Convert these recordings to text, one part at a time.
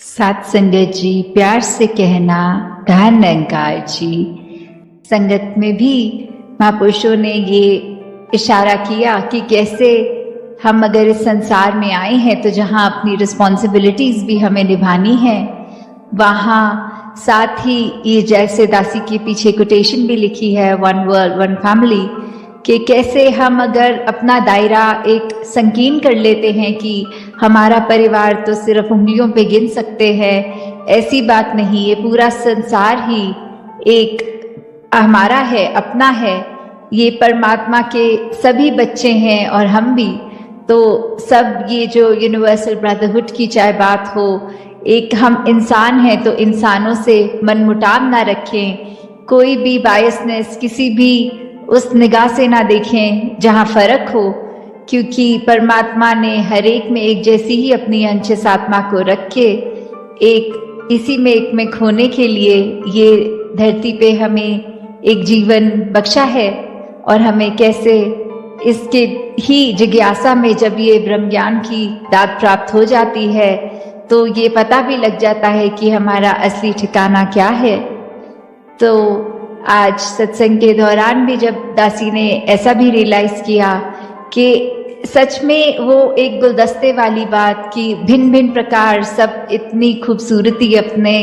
सात संगत जी, प्यार से कहना धन निरंकार जी। संगत में भी महापुरुषों ने ये इशारा किया कि कैसे हम अगर इस संसार में आए हैं तो जहाँ अपनी रिस्पॉन्सिबिलिटीज भी हमें निभानी है, वहाँ साथ ही ये जैसे दासी के पीछे कोटेशन भी लिखी है, वन वर्ल्ड वन फैमिली, कि कैसे हम अगर अपना दायरा एक संकीर्ण कर लेते हैं कि हमारा परिवार तो सिर्फ उंगलियों पे गिन सकते हैं, ऐसी बात नहीं। ये पूरा संसार ही एक हमारा है, अपना है। ये परमात्मा के सभी बच्चे हैं और हम भी। तो सब ये जो यूनिवर्सल ब्रदरहुड की चाहे बात हो, एक हम इंसान हैं तो इंसानों से मनमुटाव ना रखें, कोई भी बायसनेस किसी भी उस निगाह से ना देखें जहाँ फर्क हो, क्योंकि परमात्मा ने हर एक में एक जैसी ही अपनी अंश आत्मा को रख के एक इसी में एक में खोने के लिए ये धरती पे हमें एक जीवन बख्शा है। और हमें कैसे इसके ही जिज्ञासा में जब ये ब्रह्म ज्ञान की दात प्राप्त हो जाती है तो ये पता भी लग जाता है कि हमारा असली ठिकाना क्या है। तो आज सत्संग के दौरान भी जब दासी ने ऐसा भी रियलाइज किया कि सच में वो एक गुलदस्ते वाली बात कि भिन्न भिन्न प्रकार सब इतनी खूबसूरती अपने,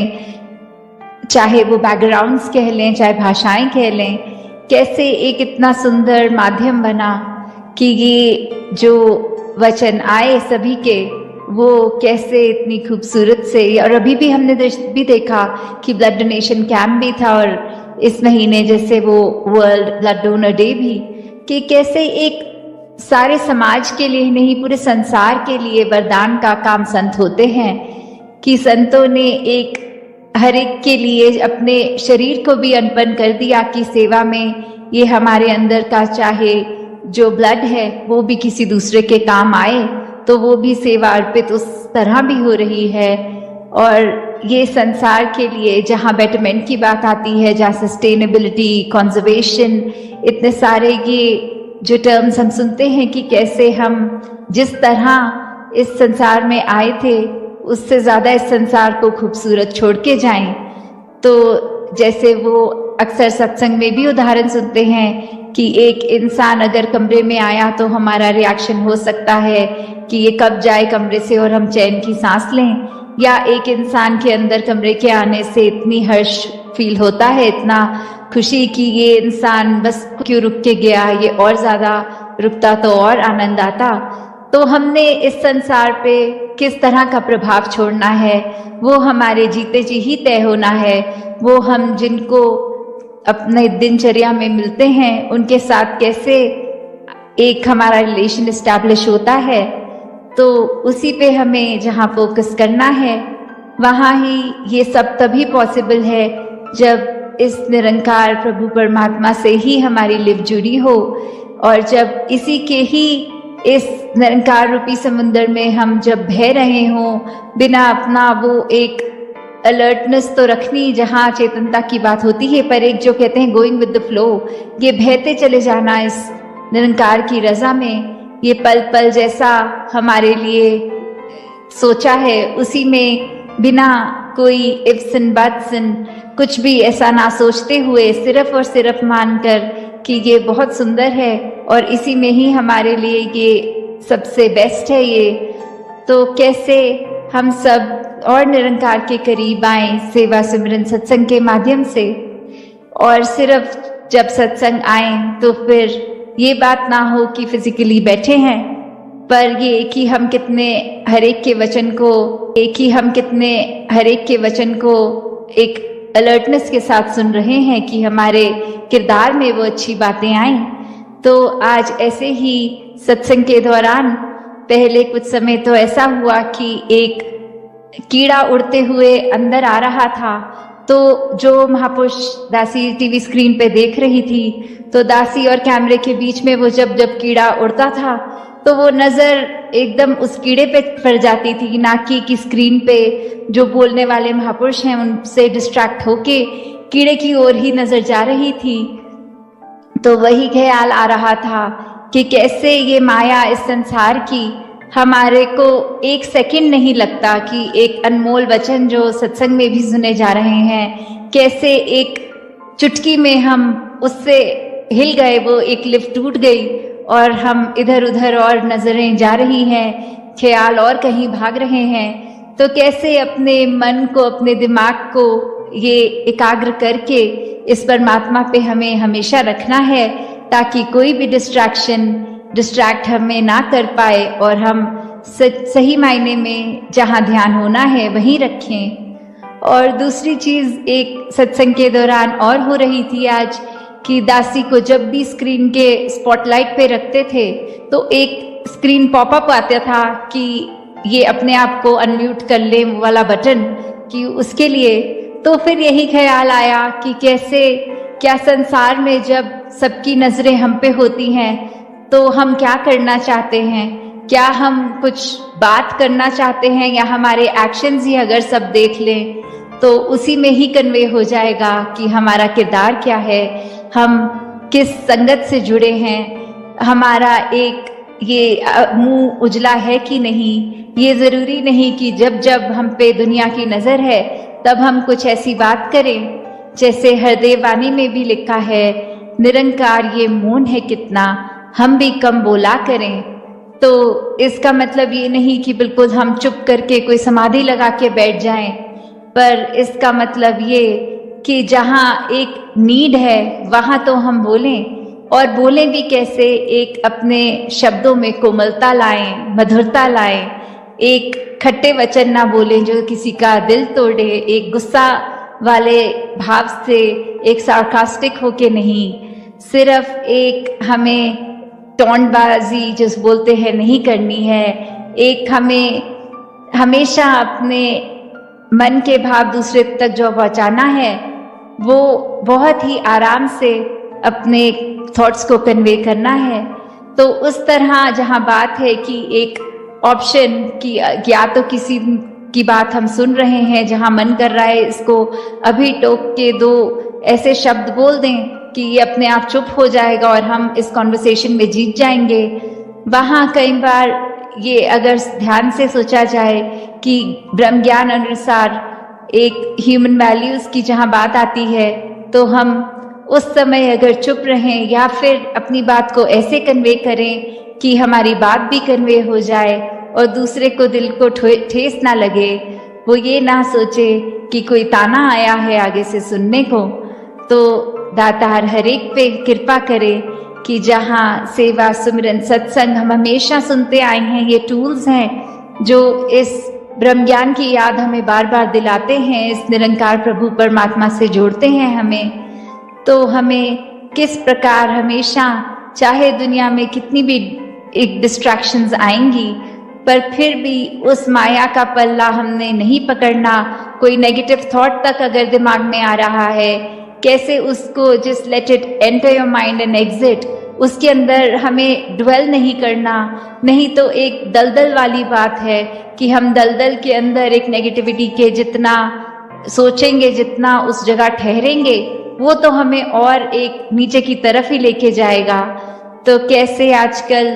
चाहे वो बैकग्राउंड्स कह लें चाहे भाषाएं कह लें, कैसे एक इतना सुंदर माध्यम बना कि ये जो वचन आए सभी के, वो कैसे इतनी खूबसूरत से। और अभी भी हमने भी देखा कि ब्लड डोनेशन कैंप भी था और इस महीने जैसे वो वर्ल्ड ब्लड डोनर डे भी, कि कैसे एक सारे समाज के लिए नहीं पूरे संसार के लिए वरदान का काम संत होते हैं, कि संतों ने एक हर एक के लिए अपने शरीर को भी अर्पण कर दिया कि सेवा में ये हमारे अंदर का चाहे जो ब्लड है वो भी किसी दूसरे के काम आए, तो वो भी सेवा अर्पित उस तरह भी हो रही है। और ये संसार के लिए जहाँ बेटरमेंट की बात आती है, जहाँ सस्टेनेबिलिटी, कंजर्वेशन, इतने सारे ये जो टर्म्स हम सुनते हैं कि कैसे हम जिस तरह इस संसार में आए थे उससे ज़्यादा इस संसार को खूबसूरत छोड़ के जाएं। तो जैसे वो अक्सर सत्संग में भी उदाहरण सुनते हैं कि एक इंसान अगर कमरे में आया तो हमारा रिएक्शन हो सकता है कि ये कब जाए कमरे से और हम चैन की सांस लें, या एक इंसान के अंदर कमरे के आने से इतनी हर्ष फील होता है, इतना खुशी कि ये इंसान बस क्यों रुक के गया, ये और ज़्यादा रुकता तो और आनंद आता। तो हमने इस संसार पे किस तरह का प्रभाव छोड़ना है वो हमारे जीते जी ही तय होना है। वो हम जिनको अपने दिनचर्या में मिलते हैं उनके साथ कैसे एक हमारा रिलेशन एस्टैब्लिश होता है, तो उसी पे हमें जहाँ फोकस करना है वहाँ ही ये सब तभी पॉसिबल है जब इस निरंकार प्रभु परमात्मा से ही हमारी लिव जुड़ी हो, और जब इसी के ही इस निरंकार रूपी समुद्र में हम जब बह रहे हों, बिना अपना वो एक अलर्टनेस तो रखनी जहाँ चेतनता की बात होती है, पर एक जो कहते हैं गोइंग विद द फ्लो, ये बहते चले जाना इस निरंकार की रजा में। ये पल पल जैसा हमारे लिए सोचा है उसी में बिना कोई इफ्स एंड बट्स एंड कुछ भी ऐसा ना सोचते हुए सिर्फ और सिर्फ मानकर कि ये बहुत सुंदर है और इसी में ही हमारे लिए ये सबसे बेस्ट है। ये तो कैसे हम सब और निरंकार के करीब आए सेवा सिमरन सत्संग के माध्यम से, और सिर्फ जब सत्संग आए तो फिर ये बात ना हो कि फिजिकली बैठे हैं, पर ये कि हम कितने हर एक के वचन को एक अलर्टनेस के साथ सुन रहे हैं कि हमारे किरदार में वो अच्छी बातें आए। तो आज ऐसे ही सत्संग के दौरान पहले कुछ समय तो ऐसा हुआ कि एक कीड़ा उड़ते हुए अंदर आ रहा था, तो जो महापुरुष दासी टीवी स्क्रीन पे देख रही थी, तो दासी और कैमरे के बीच में वो जब जब कीड़ा उड़ता था तो वो नज़र एकदम उस कीड़े पे पड़ जाती थी, ना कि स्क्रीन पे जो बोलने वाले महापुरुष हैं उनसे डिस्ट्रैक्ट होके कीड़े की ओर ही नज़र जा रही थी। तो वही ख्याल आ रहा था कि कैसे ये माया इस संसार की हमारे को एक सेकंड नहीं लगता कि एक अनमोल वचन जो सत्संग में भी सुने जा रहे हैं, कैसे एक चुटकी में हम उससे हिल गए, वो एक लिफ्ट टूट गई और हम इधर उधर और नजरें जा रही हैं, ख्याल और कहीं भाग रहे हैं। तो कैसे अपने मन को, अपने दिमाग को ये एकाग्र करके इस परमात्मा पे हमें हमेशा रखना है, ताकि कोई भी डिस्ट्रैक्ट हमें ना कर पाए और हम सही मायने में जहाँ ध्यान होना है वहीं रखें। और दूसरी चीज़ एक सत्संग के दौरान और हो रही थी आज, कि दासी को जब भी स्क्रीन के स्पॉटलाइट पे रखते थे तो एक स्क्रीन पॉपअप आता था कि ये अपने आप को अनम्यूट कर ले वाला बटन, कि उसके लिए। तो फिर यही ख्याल आया कि कैसे, क्या संसार में जब सबकी नज़रें हम पे होती हैं तो हम क्या करना चाहते हैं, क्या हम कुछ बात करना चाहते हैं, या हमारे एक्शंस ही अगर सब देख लें तो उसी में ही कन्वे हो जाएगा कि हमारा किरदार क्या है, हम किस संगत से जुड़े हैं, हमारा एक ये मुंह उजला है कि नहीं। ये ज़रूरी नहीं कि जब जब हम पे दुनिया की नज़र है तब हम कुछ ऐसी बात करें। जैसे हरदेव वाणी में भी लिखा है, निरंकार ये मौन है कितना, हम भी कम बोला करें। तो इसका मतलब ये नहीं कि बिल्कुल हम चुप करके कोई समाधि लगा के बैठ जाएं, पर इसका मतलब ये कि जहाँ एक नीड है वहाँ तो हम बोलें, और बोलें भी कैसे, एक अपने शब्दों में कोमलता लाएं, मधुरता लाएं, एक खट्टे वचन ना बोलें जो किसी का दिल तोड़े, एक गुस्सा वाले भाव से, एक सार्कास्टिक होके नहीं, सिर्फ एक हमें टोंटबाजी जिस बोलते हैं नहीं करनी है। एक हमें हमेशा अपने मन के भाव दूसरे तक जो पहुंचाना है वो बहुत ही आराम से अपने थॉट्स को कन्वे करना है। तो उस तरह जहाँ बात है कि एक ऑप्शन की, या तो किसी की बात हम सुन रहे हैं जहाँ मन कर रहा है इसको अभी टोक के दो ऐसे शब्द बोल दें कि ये अपने आप चुप हो जाएगा और हम इस कॉन्वर्सेशन में जीत जाएंगे। वहाँ कई बार ये अगर ध्यान से सोचा जाए कि ब्रह्म ज्ञान अनुसार एक ह्यूमन वैल्यूज़ की जहाँ बात आती है, तो हम उस समय अगर चुप रहें या फिर अपनी बात को ऐसे कन्वे करें कि हमारी बात भी कन्वे हो जाए और दूसरे को दिल को ठेस ना लगे, वो ये ना सोचे कि कोई ताना आया है आगे से सुनने को। तो दातार हर एक पे कृपा करे कि जहाँ सेवा, सुमिरन, सत्संग हम हमेशा सुनते आए हैं, ये टूल्स हैं जो इस ब्रह्म ज्ञान की याद हमें बार बार दिलाते हैं, इस निरंकार प्रभु परमात्मा से जोड़ते हैं हमें। तो हमें किस प्रकार हमेशा, चाहे दुनिया में कितनी भी एक डिस्ट्रैक्शंस आएंगी, पर फिर भी उस माया का पल्ला हमने नहीं पकड़ना। कोई नेगेटिव थॉट तक अगर दिमाग में आ रहा है, कैसे उसको just let it enter your mind and exit, उसके अंदर हमें ड्वेल नहीं करना। नहीं तो एक दलदल वाली बात है कि हम दलदल के अंदर एक नेगेटिविटी के जितना सोचेंगे, जितना उस जगह ठहरेंगे, वो तो हमें और एक नीचे की तरफ ही लेके जाएगा। तो कैसे आजकल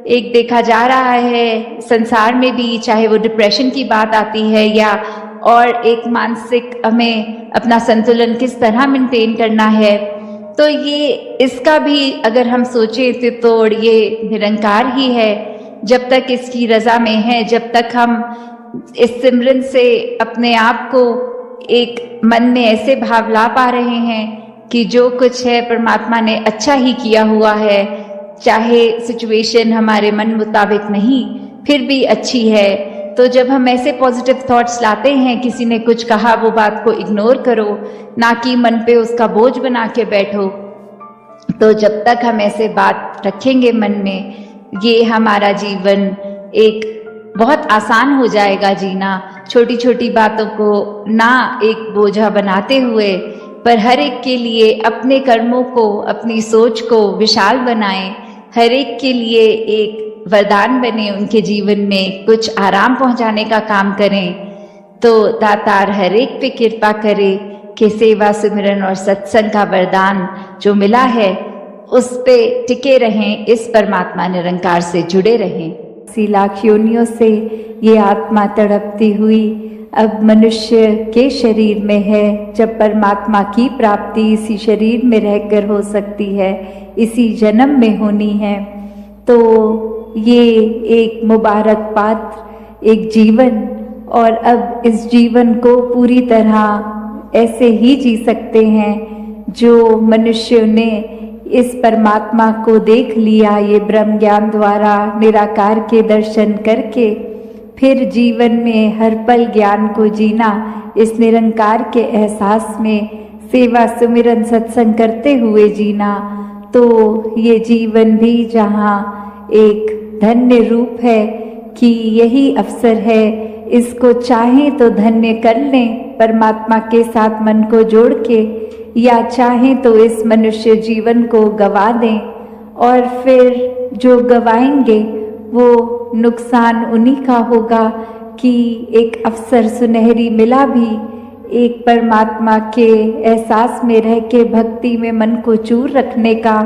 एक देखा जा रहा है संसार में भी, चाहे वो डिप्रेशन की बात आती है या और एक मानसिक हमें अपना संतुलन किस तरह मेंटेन करना है, तो ये इसका भी अगर हम सोचें तो तोड़ ये निरंकार ही है। जब तक इसकी रजा में है, जब तक हम इस सिमरन से अपने आप को एक मन में ऐसे भाव ला पा रहे हैं कि जो कुछ है परमात्मा ने अच्छा ही किया हुआ है, चाहे सिचुएशन हमारे मन मुताबिक नहीं फिर भी अच्छी है। तो जब हम ऐसे पॉजिटिव थॉट्स लाते हैं, किसी ने कुछ कहा वो बात को इग्नोर करो, ना कि मन पे उसका बोझ बना के बैठो। तो जब तक हम ऐसे बात रखेंगे मन में, ये हमारा जीवन एक बहुत आसान हो जाएगा जीना। छोटी छोटी बातों को ना एक बोझा बनाते हुए, पर हर एक के लिए अपने कर्मों को, अपनी सोच को विशाल बनाएं, हर एक के लिए एक वरदान बने, उनके जीवन में कुछ आराम पहुंचाने का काम करें। तो दातार हर एक पे कृपा करे कि सेवा, सुमिरन और सत्संग का वरदान जो मिला है उस पे टिके रहें, इस परमात्मा निरंकार से जुड़े रहें। 80 लाख योनियों से ये आत्मा तड़पती हुई अब मनुष्य के शरीर में है। जब परमात्मा की प्राप्ति इसी शरीर में रहकर हो सकती है, इसी जन्म में होनी है, तो ये एक मुबारक पात्र, एक जीवन, और अब इस जीवन को पूरी तरह ऐसे ही जी सकते हैं जो मनुष्यों ने इस परमात्मा को देख लिया, ये ब्रह्म ज्ञान द्वारा निराकार के दर्शन करके फिर जीवन में हर पल ज्ञान को जीना, इस निरंकार के एहसास में सेवा सुमिरन सत्संग करते हुए जीना। तो ये जीवन भी जहाँ एक धन्य रूप है कि यही अवसर है, इसको चाहें तो धन्य कर लें परमात्मा के साथ मन को जोड़ के, या चाहें तो इस मनुष्य जीवन को गवा दें, और फिर जो गवाएंगे वो नुकसान उन्हीं का होगा कि एक अवसर सुनहरी मिला भी एक परमात्मा के एहसास में रह के भक्ति में मन को चूर रखने का,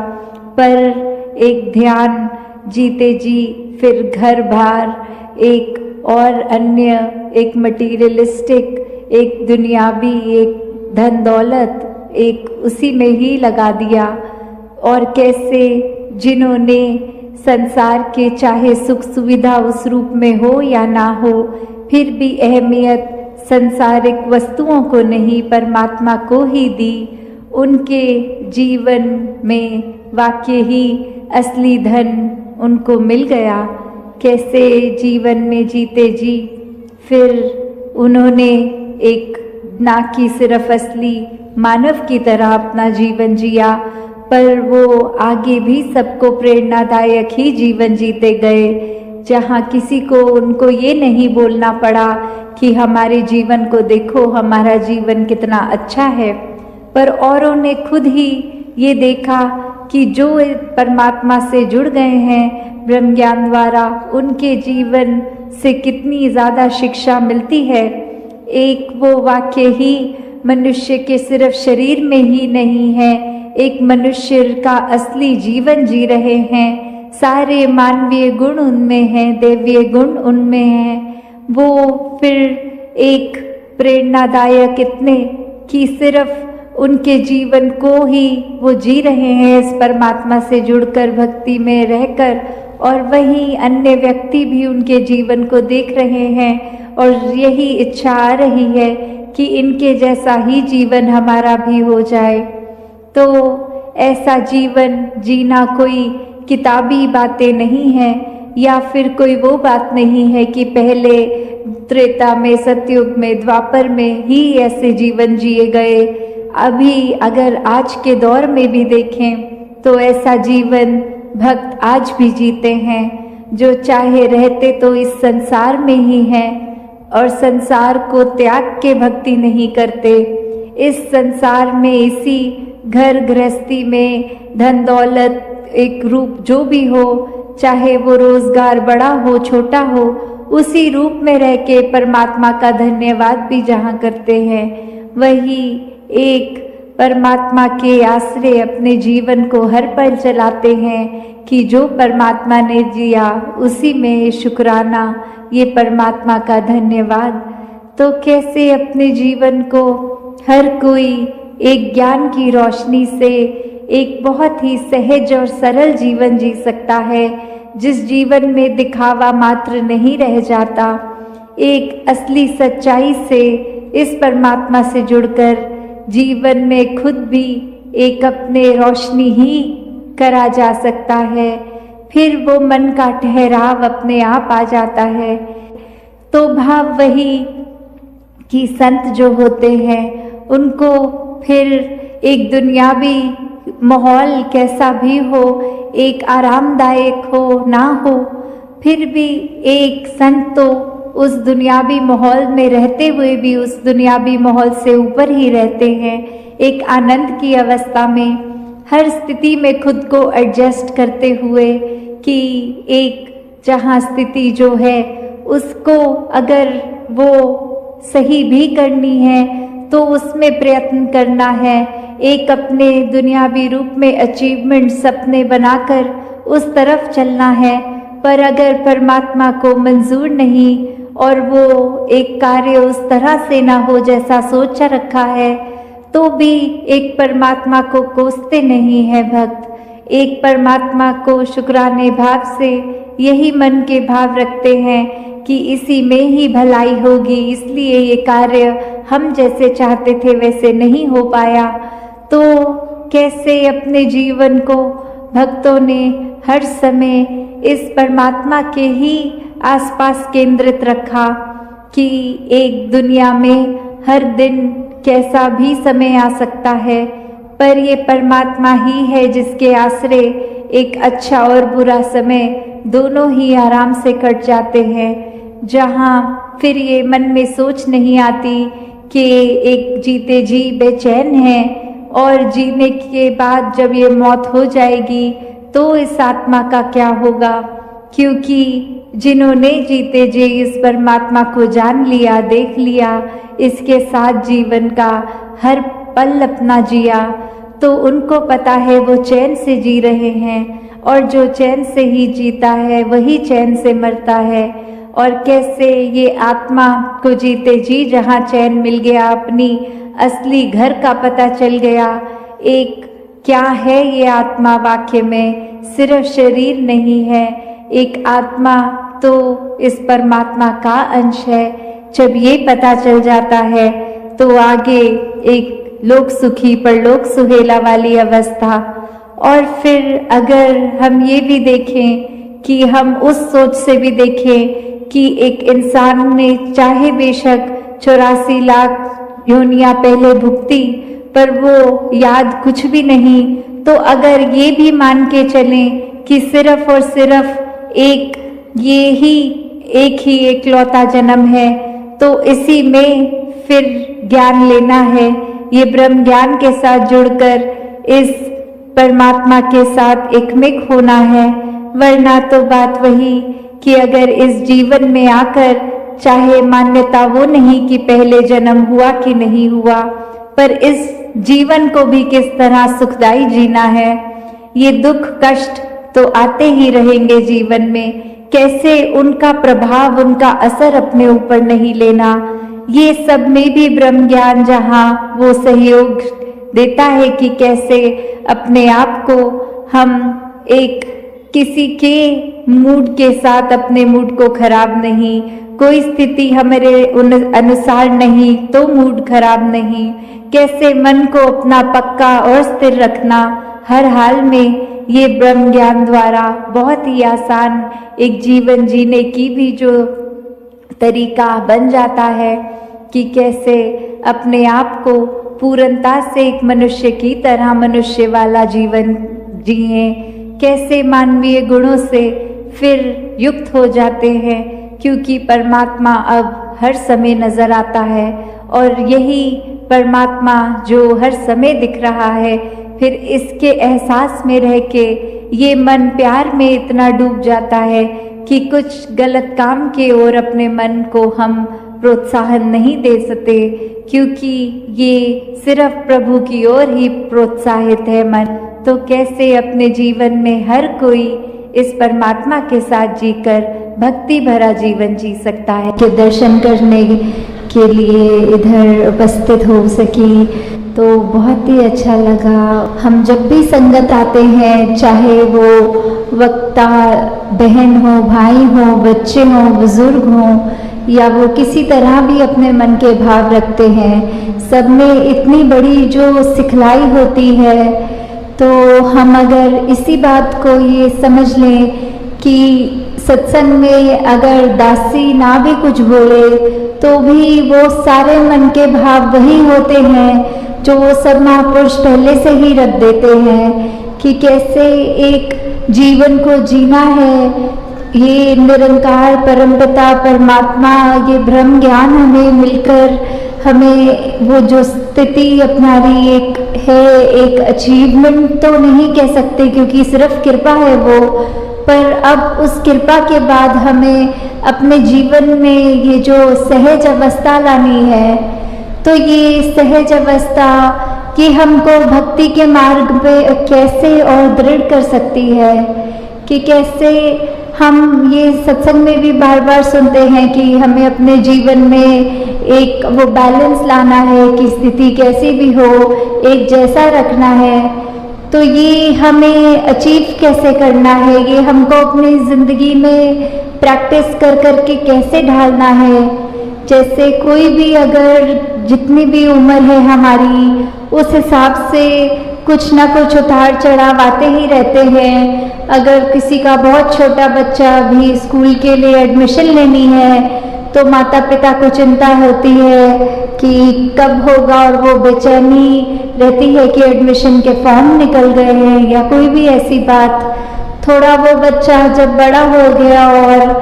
पर एक ध्यान जीते जी फिर घर बार एक और अन्य, एक मटीरियलिस्टिक, एक दुनियावी, एक धन दौलत, एक उसी में ही लगा दिया। और कैसे जिन्होंने संसार के चाहे सुख सुविधा उस रूप में हो या ना हो, फिर भी अहमियत संसारिक वस्तुओं को नहीं परमात्मा को ही दी, उनके जीवन में वाकई ही असली धन उनको मिल गया। कैसे जीवन में जीते जी फिर उन्होंने एक ना कि सिर्फ असली मानव की तरह अपना जीवन जिया, पर वो आगे भी सबको प्रेरणादायक ही जीवन जीते गए, जहाँ किसी को उनको ये नहीं बोलना पड़ा कि हमारे जीवन को देखो, हमारा जीवन कितना अच्छा है, पर औरों ने खुद ही ये देखा कि जो परमात्मा से जुड़ गए हैं ब्रह्म ज्ञान द्वारा, उनके जीवन से कितनी ज़्यादा शिक्षा मिलती है। एक वो वाक्य ही मनुष्य के सिर्फ शरीर में ही नहीं है, एक मनुष्य का असली जीवन जी रहे हैं, सारे मानवीय गुण उनमें हैं, दैवीय गुण उनमें हैं। वो फिर एक प्रेरणादायक इतने कि सिर्फ उनके जीवन को ही वो जी रहे हैं इस परमात्मा से जुड़कर भक्ति में रहकर, और वहीं अन्य व्यक्ति भी उनके जीवन को देख रहे हैं और यही इच्छा आ रही है कि इनके जैसा ही जीवन हमारा भी हो जाए। तो ऐसा जीवन जीना कोई किताबी बातें नहीं है, या फिर कोई वो बात नहीं है कि पहले त्रेता में, सतयुग में, द्वापर में ही ऐसे जीवन जिए गए। अभी अगर आज के दौर में भी देखें तो ऐसा जीवन भक्त आज भी जीते हैं, जो चाहे रहते तो इस संसार में ही हैं और संसार को त्याग के भक्ति नहीं करते। इस संसार में, इसी घर गृहस्थी में, धन दौलत एक रूप जो भी हो, चाहे वो रोजगार बड़ा हो छोटा हो, उसी रूप में रह के परमात्मा का धन्यवाद भी जहाँ करते हैं, वही एक परमात्मा के आश्रय अपने जीवन को हर पल चलाते हैं कि जो परमात्मा ने दिया उसी में शुक्राना, ये परमात्मा का धन्यवाद। तो कैसे अपने जीवन को हर कोई एक ज्ञान की रोशनी से एक बहुत ही सहज और सरल जीवन जी सकता है, जिस जीवन में दिखावा मात्र नहीं रह जाता, एक असली सच्चाई से इस परमात्मा से जुड़कर जीवन में खुद भी एक अपने रोशनी ही करा जा सकता है। फिर वो मन का ठहराव अपने आप आ जाता है। तो भाव वही कि संत जो होते हैं उनको फिर एक दुनियावी माहौल कैसा भी हो, एक आरामदायक हो ना हो, फिर भी एक संत तो उस दुनियावी माहौल में रहते हुए भी उस दुनियावी माहौल से ऊपर ही रहते हैं, एक आनंद की अवस्था में, हर स्थिति में खुद को एडजस्ट करते हुए कि एक जहाँ स्थिति जो है उसको अगर वो सही भी करनी है तो उसमें प्रयत्न करना है, एक अपने दुनियावी रूप में अचीवमेंट सपने बनाकर उस तरफ चलना है, पर अगर परमात्मा को मंजूर नहीं और वो एक कार्य उस तरह से ना हो जैसा सोच रखा है, तो भी एक परमात्मा को कोसते नहीं है भक्त। एक परमात्मा को शुक्राने भाव से यही मन के भाव रखते हैं कि इसी में ही भलाई होगी, इसलिए ये कार्य हम जैसे चाहते थे वैसे नहीं हो पाया। तो कैसे अपने जीवन को भक्तों ने हर समय इस परमात्मा के ही आसपास केंद्रित रखा कि एक दुनिया में हर दिन कैसा भी समय आ सकता है, पर ये परमात्मा ही है जिसके आश्रय एक अच्छा और बुरा समय दोनों ही आराम से कट जाते हैं। जहाँ फिर ये मन में सोच नहीं आती कि एक जीते जी बेचैन है और जीने के बाद जब ये मौत हो जाएगी तो इस आत्मा का क्या होगा, क्योंकि जिन्होंने जीते जी इस परमात्मा को जान लिया, देख लिया, इसके साथ जीवन का हर पल अपना जिया, तो उनको पता है वो चैन से जी रहे हैं और जो चैन से ही जीता है वही चैन से मरता है। और कैसे ये आत्मा को जीते जी जहाँ चैन मिल गया, अपनी असली घर का पता चल गया। एक क्या है ये आत्मा, वाक्य में सिर्फ शरीर नहीं है, एक आत्मा तो इस परमात्मा का अंश है। जब ये पता चल जाता है तो आगे एक लोक सुखी परलोक सुहेला वाली अवस्था। और फिर अगर हम ये भी देखें कि हम उस सोच से भी देखें कि एक इंसान ने चाहे बेशक 84 लाख योनियां पहले भुगती पर वो याद कुछ भी नहीं, तो अगर ये भी मान के चलें कि सिर्फ और सिर्फ एक ही एकलौता जन्म है, तो इसी में फिर ज्ञान लेना है, ये ब्रह्म ज्ञान के साथ जुड़कर इस परमात्मा के साथ एकमिक होना है। वरना तो बात वही कि अगर इस जीवन में आकर चाहे मान्यता वो नहीं कि पहले जन्म हुआ कि नहीं हुआ, पर इस जीवन को भी किस तरह सुखदाई जीना है। ये दुख कष्ट तो आते ही रहेंगे जीवन में, कैसे उनका प्रभाव, उनका असर अपने ऊपर नहीं लेना। ये सब में भी ब्रह्म ज्ञान जहाँ वो सहयोग देता है कि कैसे अपने आप को हम एक किसी के मूड के साथ अपने मूड को खराब नहीं, कोई स्थिति हमारे अनुसार नहीं तो मूड खराब नहीं, कैसे मन को अपना पक्का और स्थिर रखना हर हाल में। ये ब्रह्म ज्ञान द्वारा बहुत ही आसान एक जीवन जीने की भी जो तरीका बन जाता है कि कैसे अपने आप को पूर्णता से एक मनुष्य की तरह मनुष्य वाला जीवन जिए, कैसे मानवीय गुणों से फिर युक्त हो जाते हैं, क्योंकि परमात्मा अब हर समय नजर आता है और यही परमात्मा जो हर समय दिख रहा है, फिर इसके एहसास में रह के ये मन प्यार में इतना डूब जाता है कि कुछ गलत काम के ओर अपने मन को हम प्रोत्साहन नहीं दे सकते, क्योंकि ये सिर्फ प्रभु की ओर ही प्रोत्साहित है मन। तो कैसे अपने जीवन में हर कोई इस परमात्मा के साथ जीकर भक्ति भरा जीवन जी सकता है। के दर्शन करने के लिए इधर उपस्थित हो सकी तो बहुत ही अच्छा लगा। हम जब भी संगत आते हैं, चाहे वो वक्ता बहन हो, भाई हो, बच्चे हो, बुजुर्ग हो, या वो किसी तरह भी अपने मन के भाव रखते हैं, सब में इतनी बड़ी जो सिखलाई होती है। तो हम अगर इसी बात को ये समझ लें कि सत्संग में अगर दासी ना भी कुछ बोले तो भी वो सारे मन के भाव वही होते हैं जो वो सब महापुरुष पहले से ही रख देते हैं कि कैसे एक जीवन को जीना है। ये निरंकार परमपिता परमात्मा, ये ब्रह्म ज्ञान हमें मिलकर हमें वो जो स्थिति अपनारी एक है, एक अचीवमेंट तो नहीं कह सकते क्योंकि सिर्फ कृपा है वो, पर अब उस कृपा के बाद हमें अपने जीवन में ये जो सहज अवस्था लानी है, तो ये सहज अवस्था कि हमको भक्ति के मार्ग पे कैसे और दृढ़ कर सकती है, कि कैसे हम ये सत्संग में भी बार बार सुनते हैं कि हमें अपने जीवन में एक वो बैलेंस लाना है कि स्थिति कैसी भी हो एक जैसा रखना है। तो ये हमें अचीव कैसे करना है, ये हमको अपनी ज़िंदगी में प्रैक्टिस कर कर के कैसे ढालना है। जैसे कोई भी अगर जितनी भी उम्र है हमारी, उस हिसाब से कुछ ना कुछ उतार चढ़ाव आते ही रहते हैं। अगर किसी का बहुत छोटा बच्चा भी स्कूल के लिए एडमिशन लेनी है तो माता पिता को चिंता होती है कि कब होगा, और वो बेचैनी रहती है कि एडमिशन के फॉर्म निकल गए हैं या कोई भी ऐसी बात। थोड़ा वो बच्चा जब बड़ा हो गया और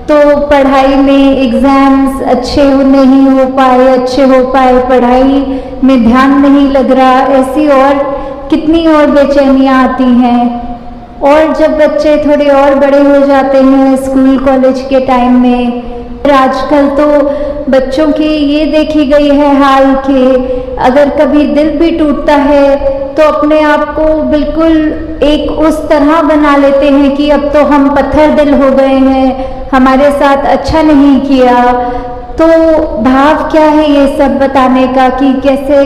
तो पढ़ाई में एग्ज़ाम्स अच्छे नहीं हो पाए, पढ़ाई में ध्यान नहीं लग रहा, ऐसी और कितनी और बेचैनियाँ आती हैं। और जब बच्चे थोड़े और बड़े हो जाते हैं स्कूल कॉलेज के टाइम में, आजकल तो बच्चों की ये देखी गई है हाल कि अगर कभी दिल भी टूटता है तो अपने आप को बिल्कुल एक उस तरह बना लेते हैं कि अब तो हम पत्थर दिल हो गए हैं, हमारे साथ अच्छा नहीं किया। तो भाव क्या है ये सब बताने का कि कैसे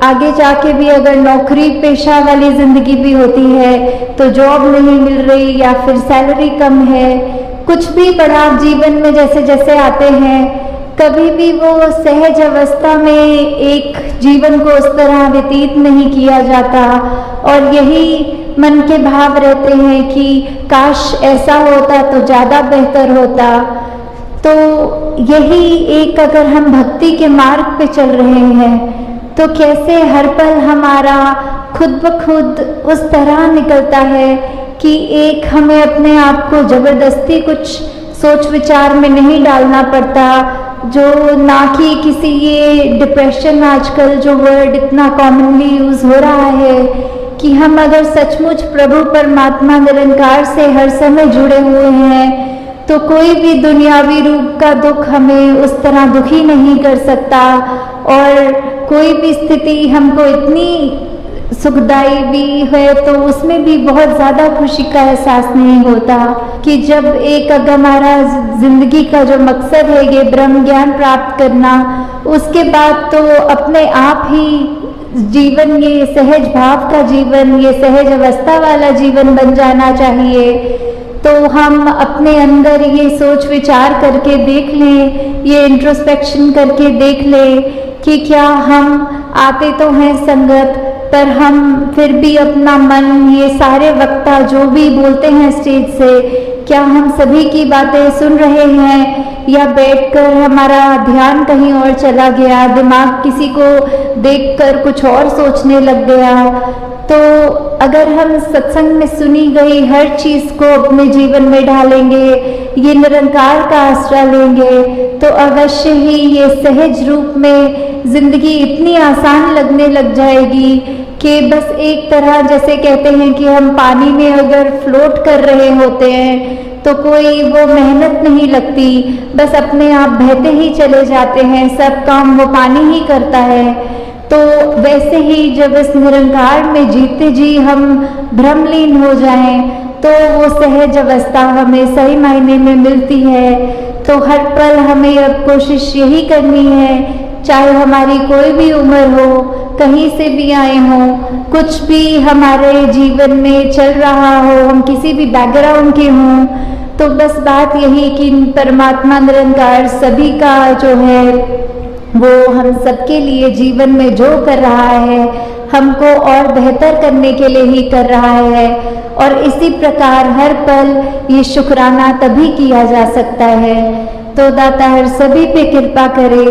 आगे जाके भी अगर नौकरी पेशा वाली ज़िंदगी भी होती है तो जॉब नहीं मिल रही या फिर सैलरी कम है, कुछ भी पड़ाव जीवन में जैसे जैसे आते हैं, कभी भी वो सहज अवस्था में एक जीवन को उस तरह व्यतीत नहीं किया जाता। और यही मन के भाव रहते हैं कि काश ऐसा होता तो ज़्यादा बेहतर होता। तो यही एक अगर हम भक्ति के मार्ग पे चल रहे हैं तो कैसे हर पल हमारा खुद ब खुद उस तरह निकलता है कि एक हमें अपने आप को ज़बरदस्ती कुछ सोच विचार में नहीं डालना पड़ता, जो ना कि किसी ये डिप्रेशन आजकल जो वर्ड इतना कॉमनली यूज़ हो रहा है कि हम अगर सचमुच प्रभु परमात्मा निरंकार से हर समय जुड़े हुए हैं तो कोई भी दुनियावी रूप का दुख हमें उस तरह दुखी नहीं कर सकता। और कोई भी स्थिति हमको इतनी सुखदाई भी है तो उसमें भी बहुत ज़्यादा खुशी का एहसास नहीं होता कि जब एक अगर हमारा ज़िंदगी का जो मकसद है ये ब्रह्म ज्ञान प्राप्त करना, उसके बाद तो अपने आप ही जीवन ये सहज भाव का जीवन, ये सहज अवस्था वाला जीवन बन जाना चाहिए। तो हम अपने अंदर ये सोच विचार करके देख लें, ये इंट्रोस्पेक्शन करके देख लें कि क्या हम आते तो हैं संगत पर हम फिर भी अपना मन, ये सारे वक्ता जो भी बोलते हैं स्टेज से, क्या हम सभी की बातें सुन रहे हैं या बैठकर हमारा ध्यान कहीं और चला गया, दिमाग किसी को देखकर कुछ और सोचने लग गया। तो अगर हम सत्संग में सुनी गई हर चीज़ को अपने जीवन में ढालेंगे, ये निरंकार का आश्रय लेंगे तो अवश्य ही ये सहज रूप में ज़िंदगी इतनी आसान लगने लग जाएगी कि बस एक तरह जैसे कहते हैं कि हम पानी में अगर फ्लोट कर रहे होते हैं तो कोई वो मेहनत नहीं लगती, बस अपने आप बहते ही चले जाते हैं, सब काम वो पानी ही करता है। तो वैसे ही जब इस निरंकार में जीते जी हम भ्रमलीन हो जाएं तो वो सहज अवस्था हमें सही मायने में मिलती है। तो हर पल हमें अब कोशिश यही करनी है, चाहे हमारी कोई भी उम्र हो, कहीं से भी आए हों, कुछ भी हमारे जीवन में चल रहा हो, हम किसी भी बैकग्राउंड के हों, तो बस बात यही कि परमात्मा निरंकार सभी का जो है वो हम सबके लिए जीवन में जो कर रहा है हमको और बेहतर करने के लिए ही कर रहा है। और इसी प्रकार हर पल ये शुक्राना तभी किया जा सकता है। तो दाता हर सभी पे कृपा करे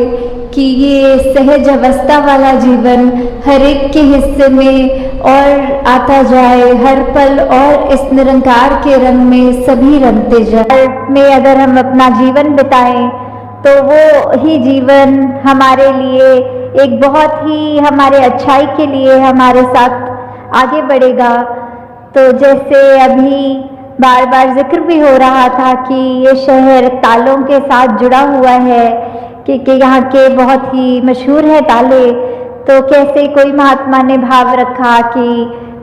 कि ये सहज अवस्था वाला जीवन हर एक के हिस्से में और आता जाए हर पल, और इस निरंकार के रंग में सभी रंगते जाए। में अगर हम अपना जीवन बिताएं तो वो ही जीवन हमारे लिए एक बहुत ही हमारे अच्छाई के लिए हमारे साथ आगे बढ़ेगा। तो जैसे अभी बार बार जिक्र भी हो रहा था कि ये शहर तालों के साथ जुड़ा हुआ है कि यहाँ के बहुत ही मशहूर है ताले, तो कैसे कोई महात्मा ने भाव रखा कि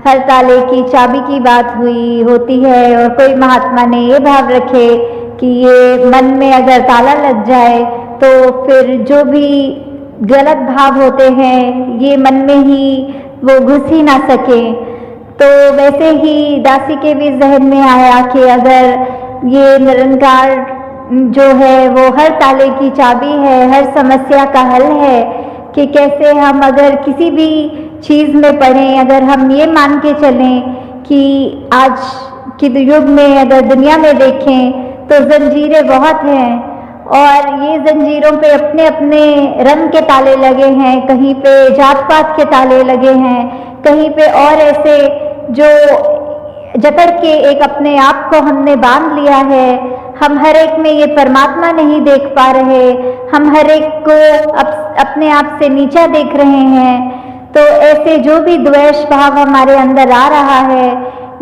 हर ताले की चाबी की बात हुई होती है, और कोई महात्मा ने ये भाव रखे कि ये मन में अगर ताला लग जाए तो फिर जो भी गलत भाव होते हैं ये मन में ही वो घुस ही ना सके। तो वैसे ही दासी के भी जहन में आया कि अगर ये निरंकार जो है वो हर ताले की चाबी है, हर समस्या का हल है, कि कैसे हम अगर किसी भी चीज़ में पढ़ें, अगर हम ये मान के चलें कि आज के युग में अगर दुनिया में देखें तो जंजीरें बहुत हैं, और ये जंजीरों पे अपने अपने रंग के ताले लगे हैं, कहीं पे जात पात के ताले लगे हैं, कहीं पे और ऐसे जो जकड़ के एक अपने आप को हमने बांध लिया है। हम हर एक में ये परमात्मा नहीं देख पा रहे, हम हर एक को अपने आप से नीचा देख रहे हैं। तो ऐसे जो भी द्वेष भाव हमारे अंदर आ रहा है,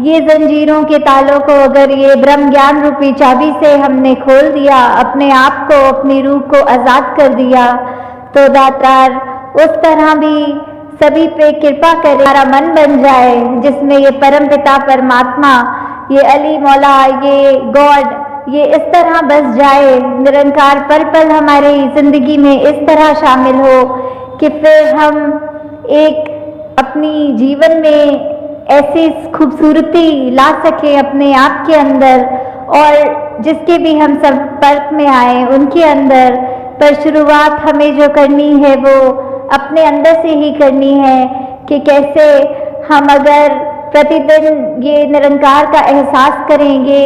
ये जंजीरों के तालों को अगर ये ब्रह्म ज्ञान रूपी चाबी से हमने खोल दिया, अपने आप को, अपनी रूह को आज़ाद कर दिया, तो दातार उस तरह भी सभी पे कृपा करे, हमारा मन बन जाए जिसमें ये परम पिता परमात्मा, ये अली मौला, ये गॉड, ये इस तरह बस जाए, निरंकार पल पल हमारी जिंदगी में इस तरह शामिल हो कि फिर हम एक अपनी जीवन में ऐसी खूबसूरती ला सके अपने आप के अंदर, और जिसके भी हम संपर्क में आए उनके अंदर। पर शुरुआत हमें जो करनी है वो अपने अंदर से ही करनी है, कि कैसे हम अगर प्रतिदिन ये निरंकार का एहसास करेंगे,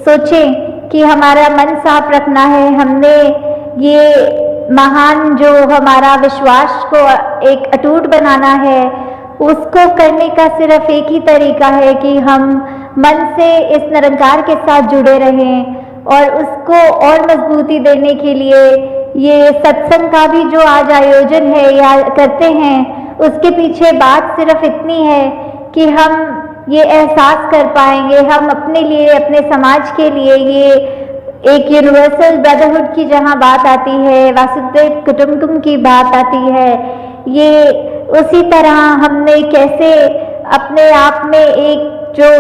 सोचें कि हमारा मन साफ रखना है, हमने ये महान जो हमारा विश्वास को एक अटूट बनाना है, उसको करने का सिर्फ एक ही तरीका है कि हम मन से इस निरंकार के साथ जुड़े रहें। और उसको और मजबूती देने के लिए ये सत्संग का भी जो आज आयोजन है या करते हैं, उसके पीछे बात सिर्फ इतनी है कि हम ये एहसास कर पाएंगे, हम अपने लिए, अपने समाज के लिए, ये एक यूनिवर्सल ब्रदरहुड की जहाँ बात आती है, वासुदेव कुटुंबकम की बात आती है, ये उसी तरह हमने कैसे अपने आप में एक जो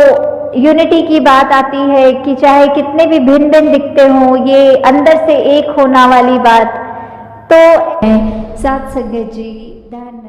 यूनिटी की बात आती है कि चाहे कितने भी भिन्न भिन्न दिखते हों, ये अंदर से एक होना वाली बात। तो साथ संगत जी, धन